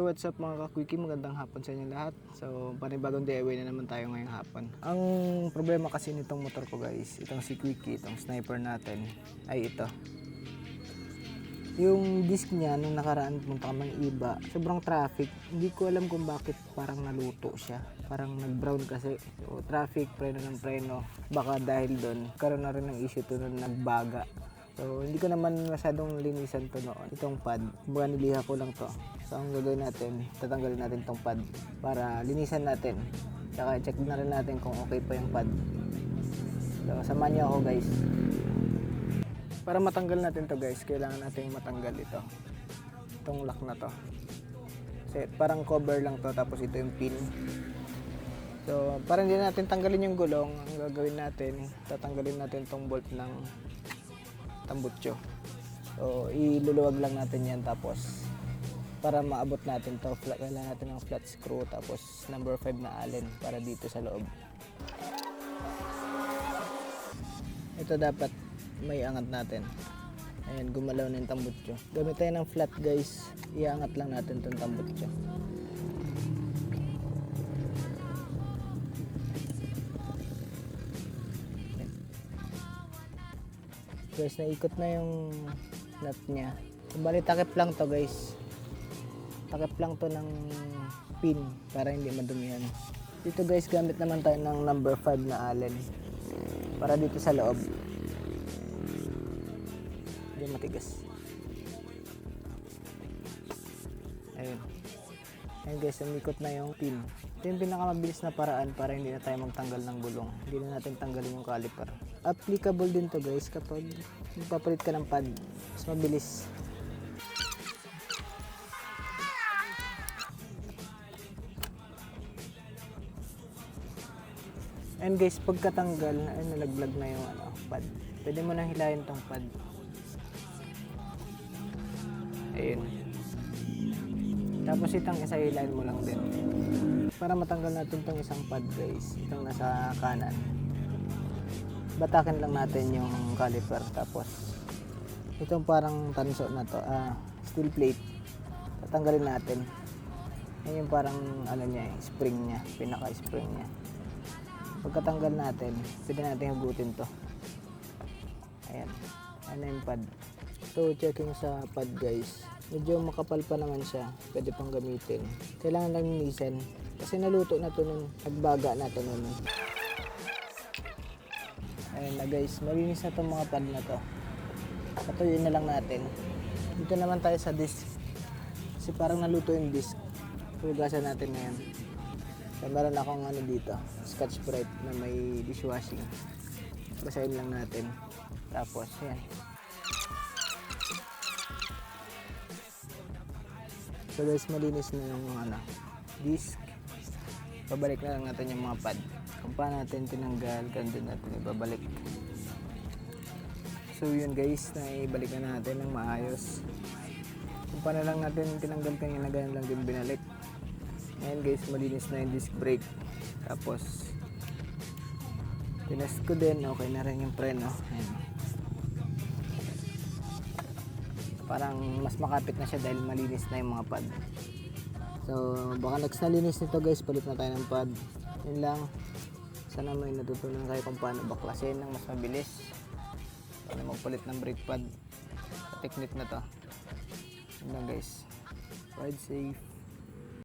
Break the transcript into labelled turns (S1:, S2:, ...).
S1: what's up mga ka-quickie? Magandang hapon sa inyo lahat. So, panibagong DIY na naman tayo ngayong hapon. Ang problema kasi nitong motor ko guys, itong si Quickie, itong sniper natin, ay ito. Yung disc niya, nung nakaraan punta kami ng iba, sobrang traffic. Hindi ko alam kung bakit parang naluto siya. Parang nag-brown kasi. So, traffic, preno ng preno. Baka dahil doon, karoon na rin ng issue to na nagbaga. So, hindi ko naman masyadong linisan to noon. Itong pad, kumbaga niliha ko lang to. So, ang gagawin natin, tatanggalin natin tong pad para linisan natin. Tsaka check na rin natin kung okay pa yung pad. So, samahan niyo ako guys. Para matanggal natin to guys, kailangan natin matanggal ito. Itong lock na to. Kasi parang cover lang to, tapos ito yung pin. So, para hindi natin tanggalin yung gulong, ang gagawin natin, tatanggalin natin tong bolt ng tambutso. So, iluluwag lang natin yan, tapos para maabot natin to, kailangan natin ng flat screw, tapos number 5 na allen para dito sa loob. Ito dapat may angat natin. Ayan, gumalaw na yung tambutso. Gamit tayo ng flat guys, iangat lang natin itong tambutso. Guys, naikot na yung nut niya. Bali, takip lang to guys. Takip lang to ng pin para hindi madumihan. Dito guys, gamit naman tayo ng number 5 na allen para dito sa loob. Hindi matigas. Ayun. Ayun guys, umikot na yung pin. Ito yung pinakamabilis na paraan para hindi na tayo magtanggal ng gulong. Hindi na natin tanggalin yung caliper. Applicable din to guys kapag magpapalit ka ng pad. Mas mabilis. And guys, pagkatanggal, ay nalaglag na yung pad. Pwede mo nang hilahin tong pad. Ayun. Tapos itang isa hilahin mo lang din. Para matanggal natin tong isang pad guys, itong nasa kanan. Batakin lang natin yung caliper, tapos itong parang tanso na to, steel plate, tatanggalin natin. Yan yung parang niya, spring niya, pinaka spring niya. Pagkatanggal natin, pwede natin hugutin to. Ayan, ayan na yung pad. So, checking sa pad guys, medyo makapal pa naman siya, pwede pang gamitin. Kailangan lang linisan kasi naluto na to nung nagbaga natin nun. Ayun na guys, malinis na itong mga pad na to. Patuyuin na lang natin. Dito naman tayo sa disc. Kasi parang naluto yung disc. Hugasan natin ngayon. So, meron akong dito, Scotch Brite na may dishwashing. Basahin lang natin. Tapos, yan. So guys, malinis na yung disc. Babalik na lang natin yung mga pad. Kung paano natin tinanggal, ganun natin ibabalik. So yun guys, naibalik na natin ng maayos. Kung paano lang natin tinanggal kanina, ganun lang din binalik. Ngayon guys, malinis na yung disc brake. Tapos tinest ko din, okay na rin yung preno. Ayan. Parang mas makapit na siya dahil malinis na yung mga pad. So baka next na linis nito guys, palit na tayo ng pad. Yun lang. Sana may natutunan kayo kung paano baklasin ng mas mabilis. Paano magpalit ng brake pad. Sa technique na to. Yun lang guys. Ride safe.